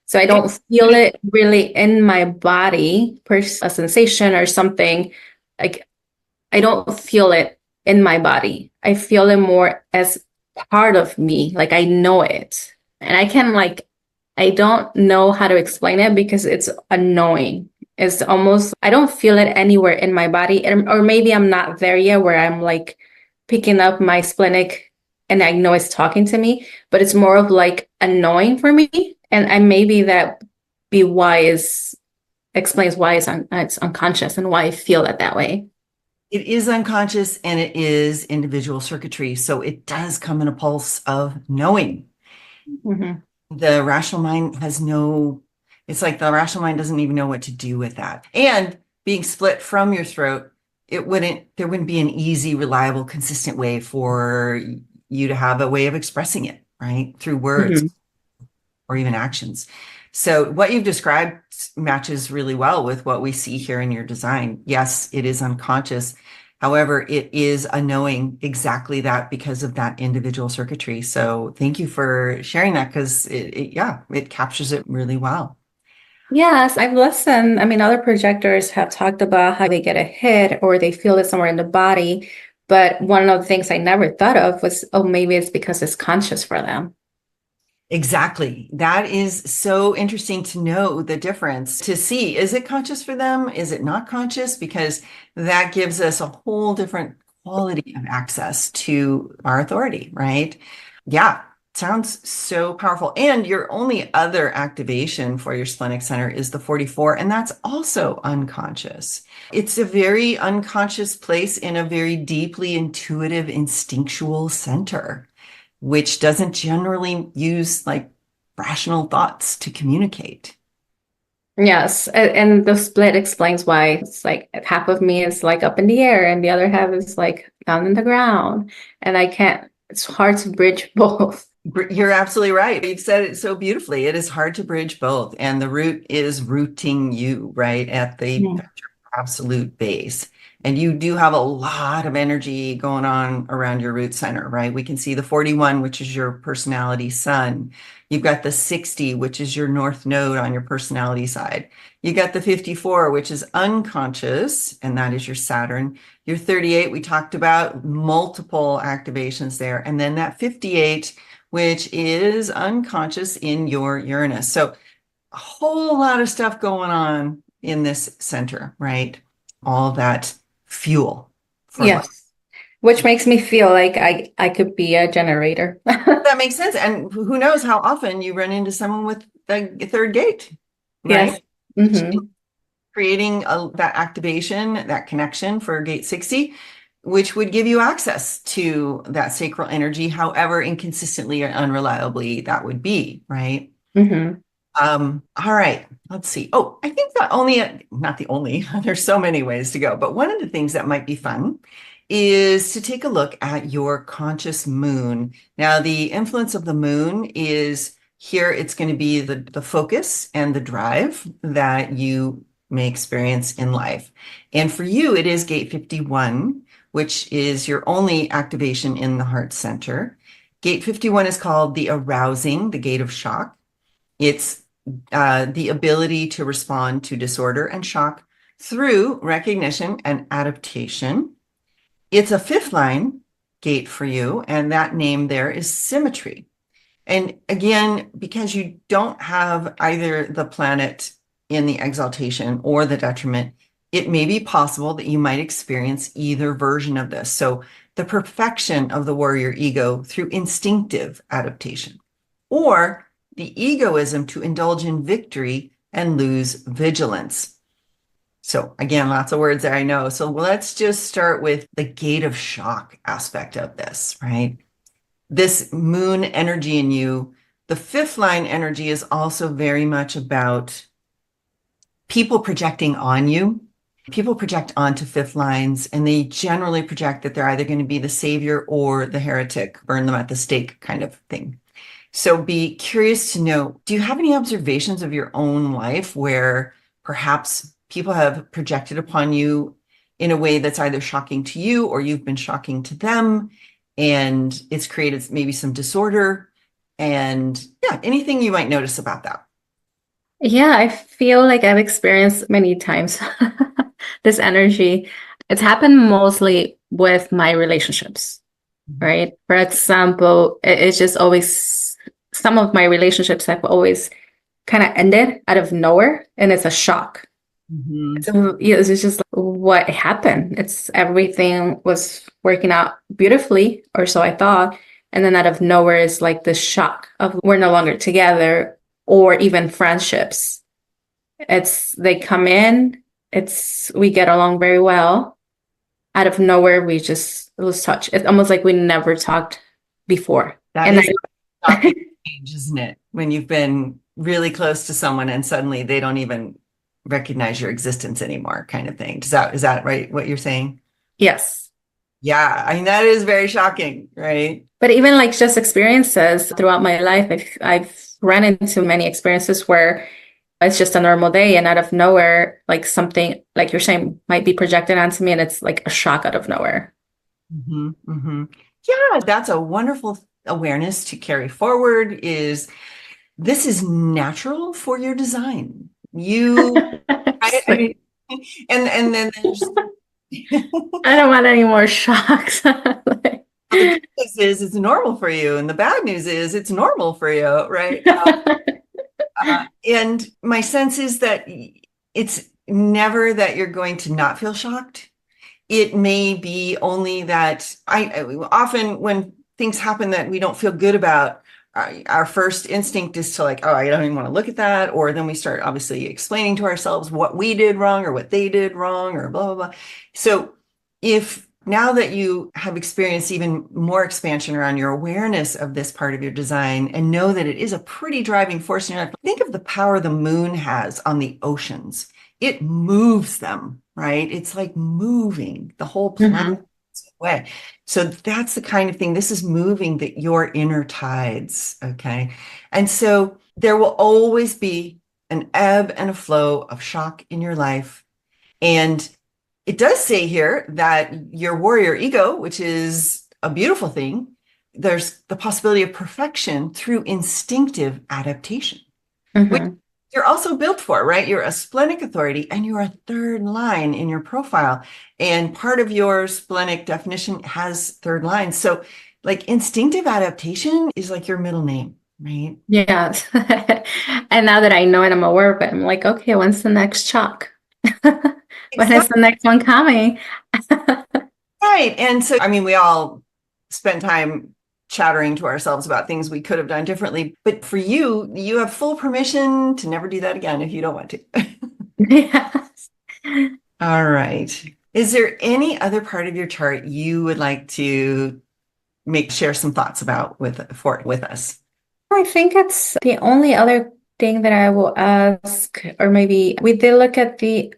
So I don't feel it really in my body, per a sensation or something. Like I don't feel it in my body. I feel it more as part of me. Like I know it. And I don't know how to explain it because it's annoying. It's almost, I don't feel it anywhere in my body. Or maybe I'm not there yet where I'm like picking up my splenic and I know it's talking to me, but it's more of like annoying for me. And maybe that be why is explains why it's unconscious and why I feel it that way. It is unconscious and it is individual circuitry. So it does come in a pulse of knowing. Mhm. The rational mind has it's like the rational mind doesn't even know what to do with that. And being split from your throat, there wouldn't be an easy, reliable, consistent way for you to have a way of expressing it, right? Through words Mhm. or even actions. So what you've described matches really well with what we see here in your design. Yes, it is unconscious. However, it is a knowing exactly that because of that individual circuitry. So thank you for sharing that because it captures it really well. Yes, I've listened. I mean, other projectors have talked about how they get a hit or they feel it somewhere in the body. But one of the things I never thought of was, oh, maybe it's because it's conscious for them. Exactly. That is so interesting to know the difference, to see, is it conscious for them? Is it not conscious? Because that gives us a whole different quality of access to our authority, right? Yeah, sounds so powerful. And your only other activation for your splenic center is the 44, and that's also unconscious. It's a very unconscious place in a very deeply intuitive, instinctual center, which doesn't generally use like rational thoughts to communicate. Yes, and the split explains why it's like half of me is like up in the air and the other half is like down in the ground. And I can't, it's hard to bridge both. You're absolutely right. You've said it so beautifully. It is hard to bridge both, and the root is rooting you right Mm. at your absolute base. And you do have a lot of energy going on around your root center, right? We can see the 41, which is your personality sun. You've got the 60, which is your north node on your personality side. You got the 54, which is unconscious, and that is your Saturn. Your 38, we talked about multiple activations there. And then that 58, which is unconscious in your Uranus. So a whole lot of stuff going on in this center, right? All that fuel for life. Yes. Which makes me feel like I could be a generator. That makes sense. And who knows how often you run into someone with the third gate, Yes. right? Hmm. Creating that activation, that connection for gate 60, which would give you access to that sacral energy, however inconsistently or unreliably that would be, right? Hmm. All right, let's see. Oh, I think not the only, there's so many ways to go, but one of the things that might be fun is to take a look at your conscious moon. Now, the influence of the moon is here, it's going to be the focus and the drive that you may experience in life. And for you, it is gate 51, which is your only activation in the heart center. Gate 51 is called the arousing, the gate of shock. It's the ability to respond to disorder and shock through recognition and adaptation. It's a fifth line gate for you, and that name there is symmetry. And again, because you don't have either the planet in the exaltation or the detriment, it may be possible that you might experience either version of this. So the perfection of the warrior ego through instinctive adaptation, or the egoism to indulge in victory and lose vigilance. So again, lots of words that I know. So let's just start with the gate of shock aspect of this, right? This moon energy in you The fifth line energy is also very much about people projecting on you. People project onto fifth lines, and they generally project that they're either going to be the savior or the heretic, burn them at the stake kind of thing. So be curious to know, do you have any observations of your own life where perhaps people have projected upon you in a way that's either shocking to you or you've been shocking to them, and it's created maybe some disorder? And yeah, anything you might notice about that. Yeah, I feel like I've experienced many times this energy. It's happened mostly with my relationships, right? For example, it's just always some of my relationships have always kind of ended out of nowhere, and it's a shock. Mhm. So yeah, it's just like, what happened. It's everything was working out beautifully, or so I thought. And then out of nowhere is like the shock of we're no longer together, or even friendships. It's they come in, it's we get along very well. Out of nowhere, we just lose touch. It's almost like we never talked before. That And is a shocking change, isn't it? When you've been really close to someone and suddenly they don't even recognize your existence anymore, kind of thing. Is that right, what you're saying? yes. Yeah, I mean, that is very shocking, right? But even like just experiences throughout my life, I've run into many experiences where it's just a normal day and out of nowhere, like something like you're saying might be projected onto me and it's like a shock out of nowhere. Hmm, hmm. Yeah, that's a wonderful awareness to carry forward is this is natural for your design. I Sweet. mean, and then there's I don't want any more shocks. the good news is it's normal for you, and the bad news is it's normal for you, right? And my sense is that it's never that you're going to not feel shocked. It may be only that often when things happen that we don't feel good about, our first instinct is to like, oh, I don't even want to look at that. Or then we start obviously explaining to ourselves what we did wrong or what they did wrong or blah, blah, blah. So if now that you have experienced even more expansion around your awareness of this part of your design and know that it is a pretty driving force in your life, think of the power the moon has on the oceans. It moves them, right? It's like moving the whole planet Mhm. away. So that's the kind of thing. This is moving your inner tides, okay? And so there will always be an ebb and a flow of shock in your life. And it does say here that your warrior ego, which is a beautiful thing, there's the possibility of perfection through instinctive adaptation, which Mhm. you're also built for, right? You're a splenic authority and you're a third line in your profile. And part of your splenic definition has third line. So, like, instinctive adaptation is like your middle name, right? Yes. And now that I know it, I'm aware of it. I'm like, okay, when's the next shock? When is the Exactly. next one coming? Right. And so, I mean, we all spend time chattering to ourselves about things we could have done differently. But for you, you have full permission to never do that again if you don't want to. Yes. All right. Is there any other part of your chart you would like to share some thoughts about with us? I think it's the only other thing that I will ask, or maybe we did look at the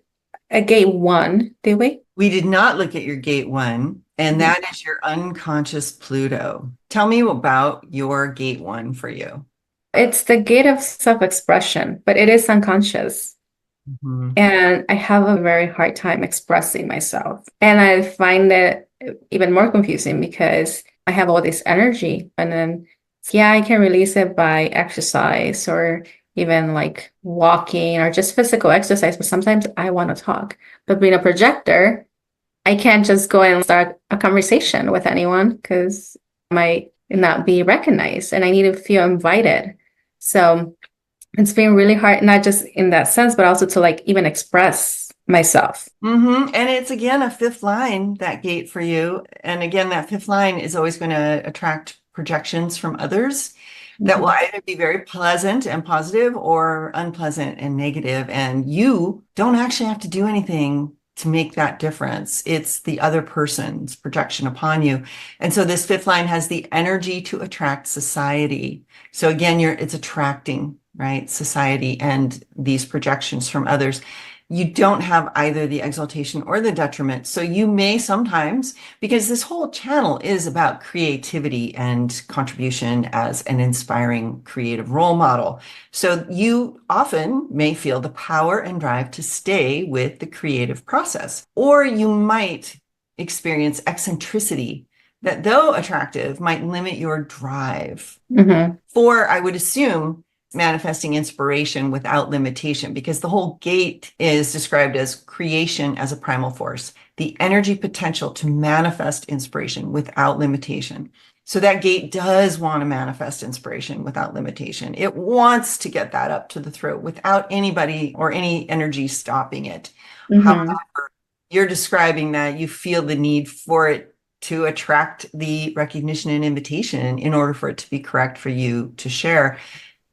gate one, did we? We did not look at your gate one, and Mhm. that is your unconscious Pluto. Tell me about your gate one for you. It's the gate of self-expression, but it is unconscious. Mhm. And I have a very hard time expressing myself. And I find it even more confusing because I have all this energy. And then, yeah, I can release it by exercise or even like walking or just physical exercise. But sometimes I want to talk. But being a projector, I can't just go and start a conversation with anyone because I might not be recognized and I need to feel invited. So, it's been really hard, not just in that sense, but also to like even express myself. And it's again a fifth line, that gate for you. And again, that fifth line is always going to attract projections from others that will Mhm. either be very pleasant and positive or unpleasant and negative. And you don't actually have to do anything to make that difference. It's the other person's projection upon you. And so this fifth line has the energy to attract society. So again, it's attracting, right? Society and these projections from others. You don't have either the exaltation or the detriment. So you may sometimes, because this whole channel is about creativity and contribution as an inspiring creative role model. So you often may feel the power and drive to stay with the creative process, or you might experience eccentricity that, though attractive, might limit your drive. Mm-hmm. For, I would assume, manifesting inspiration without limitation, because the whole gate is described as creation as a primal force, the energy potential to manifest inspiration without limitation. So that gate does want to manifest inspiration without limitation. It wants to get that up to the throat without anybody or any energy stopping it. Mm-hmm. However, you're describing that you feel the need for it to attract the recognition and invitation in order for it to be correct for you to share.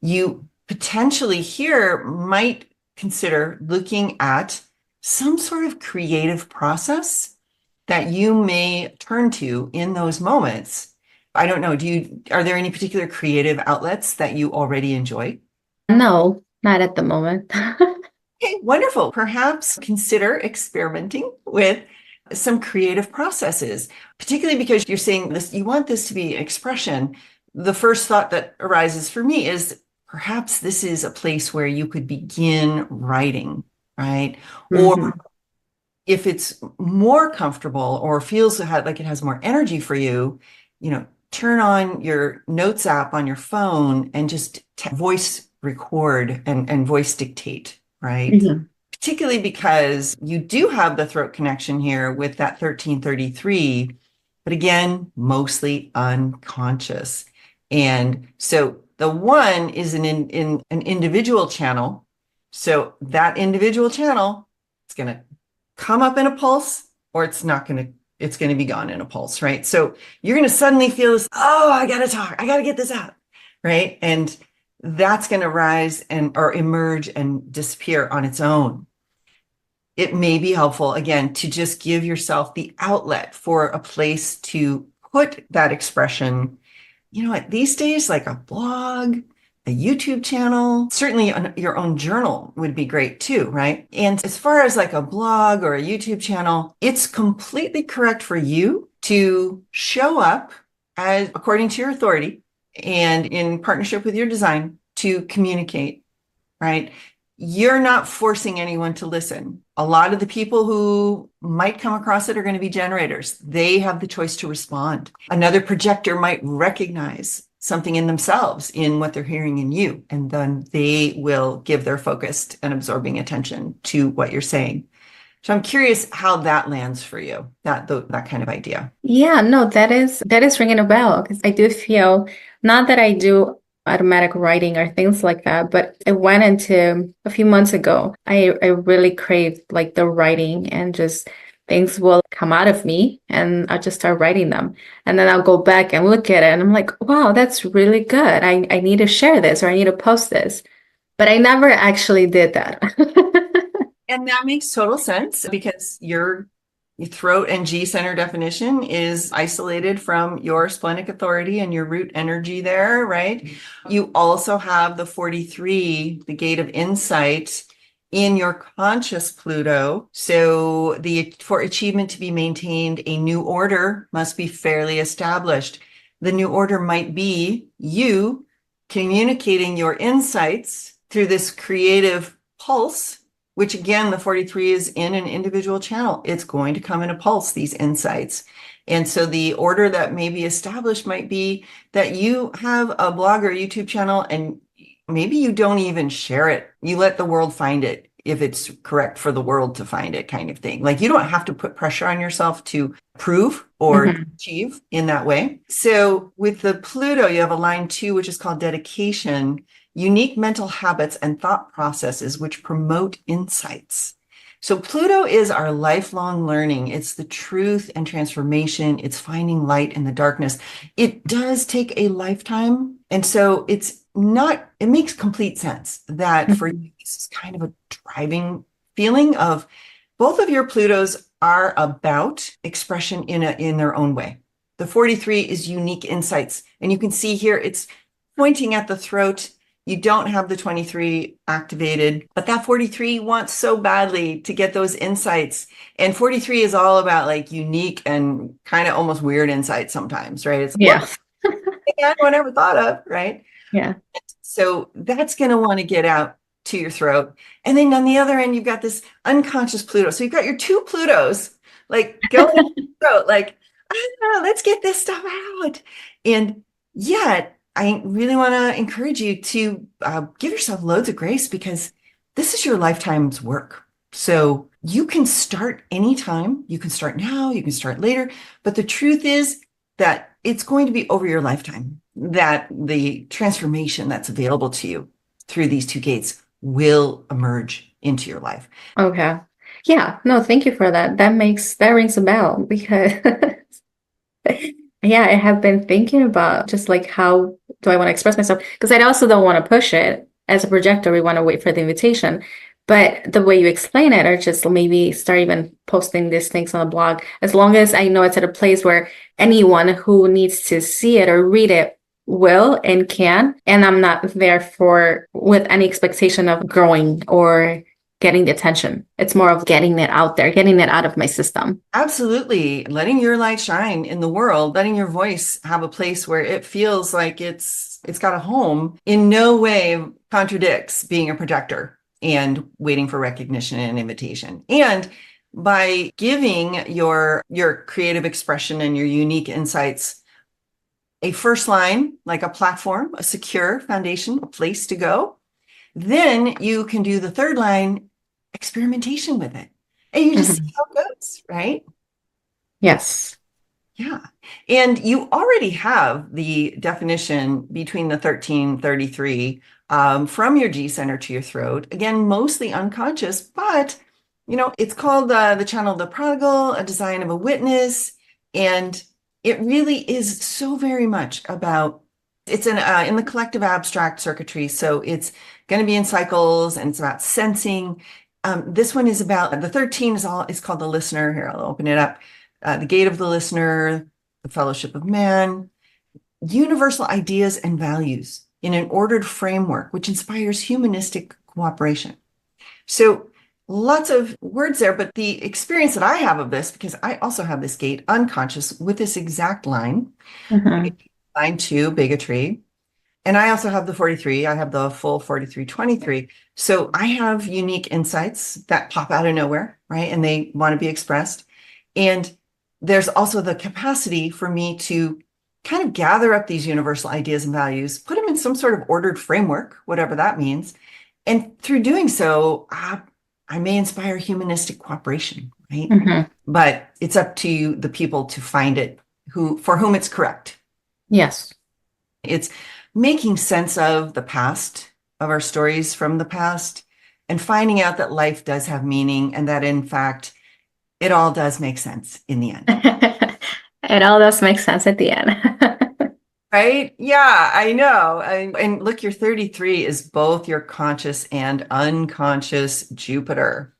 You potentially here might consider looking at some sort of creative process that you may turn to in those moments. I don't know, are there any particular creative outlets that you already enjoy? No, not at the moment. Okay, wonderful. Perhaps consider experimenting with some creative processes, particularly because you're saying this, you want this to be expression. The first thought that arises for me is perhaps this is a place where you could begin writing, right? Mm-hmm. Or if it's more comfortable or feels like it has more energy for you, turn on your notes app on your phone and just voice record and voice dictate, right? Mm-hmm. Particularly because you do have the throat connection here with that 1333, but again, mostly unconscious. And so the one is in an individual channel. So that individual channel is going to come up in a pulse, or it's going to be gone in a pulse, right? So you're going to suddenly feel this, oh, I got to talk. I got to get this out, right? And that's going to rise or emerge and disappear on its own. It may be helpful, again, to just give yourself the outlet for a place to put that expression. These days, like a blog, a YouTube channel, certainly your own journal would be great too, right? And as far as like a blog or a YouTube channel, it's completely correct for you to show up as according to your authority and in partnership with your design to communicate, right? You're not forcing anyone to listen. A lot of the people who might come across it are going to be generators. They have the choice to respond. Another projector might recognize something in themselves in what they're hearing in you, and then they will give their focused and absorbing attention to what you're saying. So I'm curious how that lands for you, that kind of idea. Yeah, no, that is ringing a bell because I do feel not that I do automatic writing or things like that, but I went into a few months ago. I really craved like the writing and just things will come out of me and I'll just start writing them. And then I'll go back and look at it and I'm like, wow, that's really good. I need to share this or I need to post this. But I never actually did that. And that makes total sense because your throat and G center definition is isolated from your splenic authority and your root energy there, right? You also have the 43, the gate of insight in your conscious Pluto. So for achievement to be maintained, a new order must be fairly established. The new order might be you communicating your insights through this creative pulse, which again, the 43 is in an individual channel. It's going to come in a pulse, these insights. And so the order that may be established might be that you have a blog or YouTube channel and maybe you don't even share it. You let the world find it if it's correct for the world to find it, kind of thing. Like you don't have to put pressure on yourself to prove or achieve in that way. So with the Pluto, you have a line 2, which is called dedication. Unique mental habits and thought processes which promote insights. So Pluto is our lifelong learning. It's the truth and transformation. It's finding light in the darkness. It does take a lifetime. And so it makes complete sense that for you, this is kind of a driving feeling of, both of your Plutos are about expression in their own way. The 43 is unique insights. And you can see here, it's pointing at the throat. You don't have the 23 activated, but that 43 wants so badly to get those insights. And 43 is all about like unique and kind of almost weird insights sometimes, right? It's Yeah. no one ever thought of, right? Yeah. So that's going to want to get out to your throat. And then on the other end, you've got this unconscious Pluto. So you've got your two Plutos like going in the throat, like, let's get this stuff out. And yet, I really want to encourage you to give yourself loads of grace because this is your lifetime's work. So you can start anytime. You can start now, you can start later. But the truth is that it's going to be over your lifetime that the transformation that's available to you through these two gates will emerge into your life. Okay. Yeah. No, thank you for that. That rings a bell because yeah, I have been thinking about just like how do I want to express myself? Because I also don't want to push it. As a projector, we want to wait for the invitation. But the way you explain it, or just maybe start even posting these things on the blog, as long as I know it's at a place where anyone who needs to see it or read it will and can, and I'm not there for with any expectation of growing or getting the attention. It's more of getting it out there, getting it out of my system. Absolutely. Letting your light shine in the world, letting your voice have a place where it feels like it's got a home, in no way contradicts being a projector and waiting for recognition and invitation. And by giving your creative expression and your unique insights a first line, like a platform, a secure foundation, a place to go, then you can do the third line experimentation with it. And you just see how it goes, right? Yes. Yeah. And you already have the definition between the 1333 from your G center to your throat. Again, mostly unconscious, but it's called the channel of the prodigal, a design of a witness. And it really is so very much about, it's in the collective abstract circuitry. So it's going to be in cycles and it's about sensing. This one is about, the 13 is called the listener. Here, I'll open it up. The gate of the listener, the fellowship of man, universal ideas and values in an ordered framework, which inspires humanistic cooperation. So lots of words there, but the experience that I have of this, because I also have this gate unconscious with this exact line, line 2, bigotry. And I also have the 43. I have the full 4323. So I have unique insights that pop out of nowhere, right? And they want to be expressed. And there's also the capacity for me to kind of gather up these universal ideas and values, put them in some sort of ordered framework, whatever that means. And through doing so, I may inspire humanistic cooperation, right? But it's up to the people to find it for whom it's correct. Yes. It's making sense of the past, of our stories from the past, and finding out that life does have meaning and that, in fact, it all does make sense in the end. It all does make sense at the end. Right? Yeah, I know. And look, your 33 is both your conscious and unconscious Jupiter.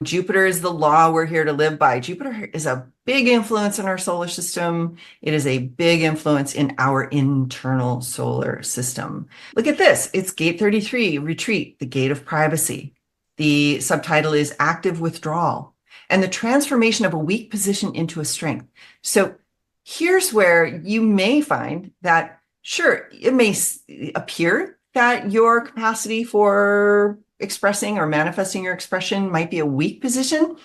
Jupiter is the law we're here to live by. Jupiter is a big influence in our solar system. It is a big influence in our internal solar system. Look at this. It's gate 33, retreat, the gate of privacy. The subtitle is active withdrawal and the transformation of a weak position into a strength. So here's where you may find that, sure, it may appear that your capacity for expressing or manifesting your expression might be a weak position,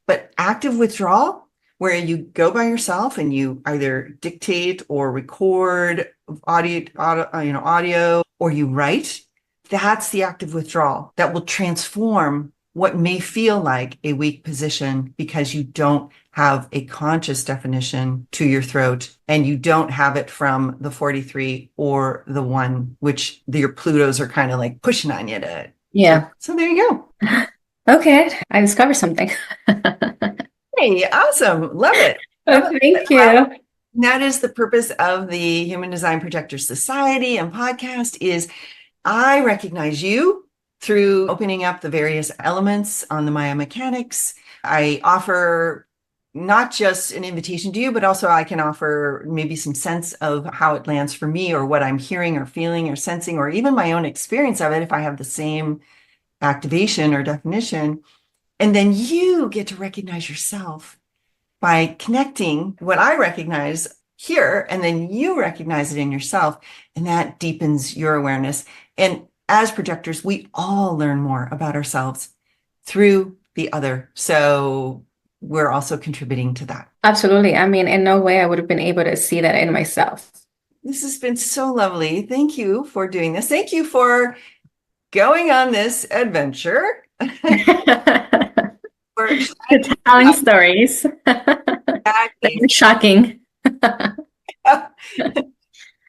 but active withdrawal, where you go by yourself and you either dictate or record audio, or you write, that's the active withdrawal that will transform what may feel like a weak position because you don't have a conscious definition to your throat and you don't have it from the 43 or the 1, which your Plutos are kind of like pushing on you to. Yeah. So there you go. Okay. I discovered something. Hey, awesome. Love it. Thank you. Well, that is the purpose of the Human Design Projectors Society and podcast is I recognize you through opening up the various elements on the Maya mechanics. I offer not just an invitation to you, but also I can offer maybe some sense of how it lands for me, or what I'm hearing or feeling or sensing, or even my own experience of it if I have the same activation or definition. And then you get to recognize yourself by connecting what I recognize here, and then you recognize it in yourself, and that deepens your awareness. And as projectors, we all learn more about ourselves through the other. So we're also contributing to that. Absolutely. I mean, in no way I would have been able to see that in myself. This has been so lovely. Thank you for doing this. Thank you for going on this adventure. For Telling stories. exactly. Shocking.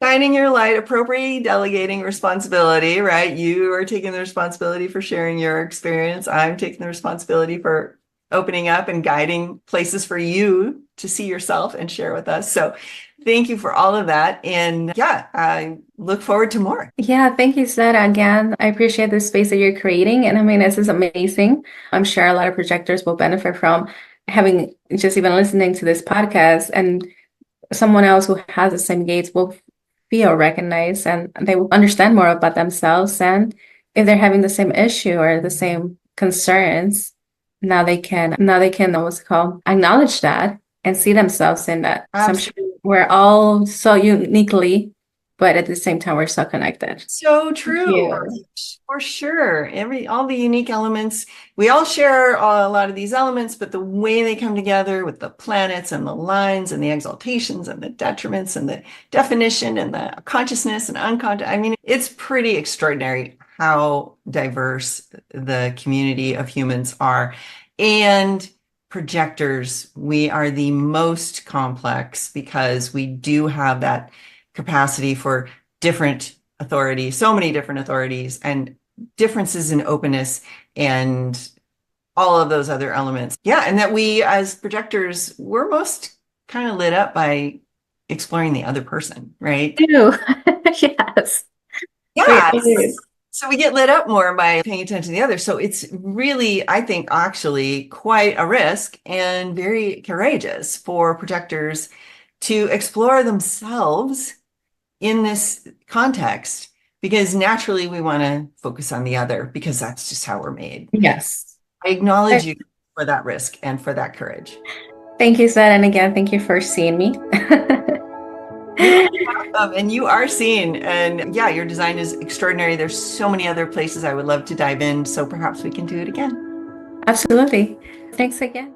Shining your light, appropriately delegating responsibility, right? You are taking the responsibility for sharing your experience. I'm taking the responsibility for opening up and guiding places for you to see yourself and share with us. So thank you for all of that. And yeah, I look forward to more. Yeah, thank you, Sarah. Again, I appreciate the space that you're creating. And I mean, this is amazing. I'm sure a lot of projectors will benefit from having just even listening to this podcast, and someone else who has the same gates will feel recognized and they will understand more about themselves. And if they're having the same issue or the same concerns, now they can what's it called, acknowledge that and see themselves in that. So I'm sure Absolutely. we're all so uniquely, but at the same time we're so connected. So Thank true. you. For sure. All the unique elements, we all share a lot of these elements, but the way they come together with the planets and the lines and the exaltations and the detriments and the definition and the consciousness and unconscious, I mean, it's pretty extraordinary how diverse the community of humans are. And projectors, we are the most complex because we do have that capacity for different authorities, so many different authorities, and differences in openness and all of those other elements. Yeah, and that we as projectors, we're most kind of lit up by exploring the other person, right? Ew. Yes. We Yes. always. So we get lit up more by paying attention to the other. So it's really, I think, actually quite a risk and very courageous for projectors to explore themselves in this context, because naturally we want to focus on the other because that's just how we're made. Yes. I acknowledge you for that risk and for that courage. Thank you, Zed. And again, thank you for seeing me. You are welcome, and you are seen. And yeah, your design is extraordinary. There's so many other places I would love to dive in. So perhaps we can do it again. Absolutely. Thanks again.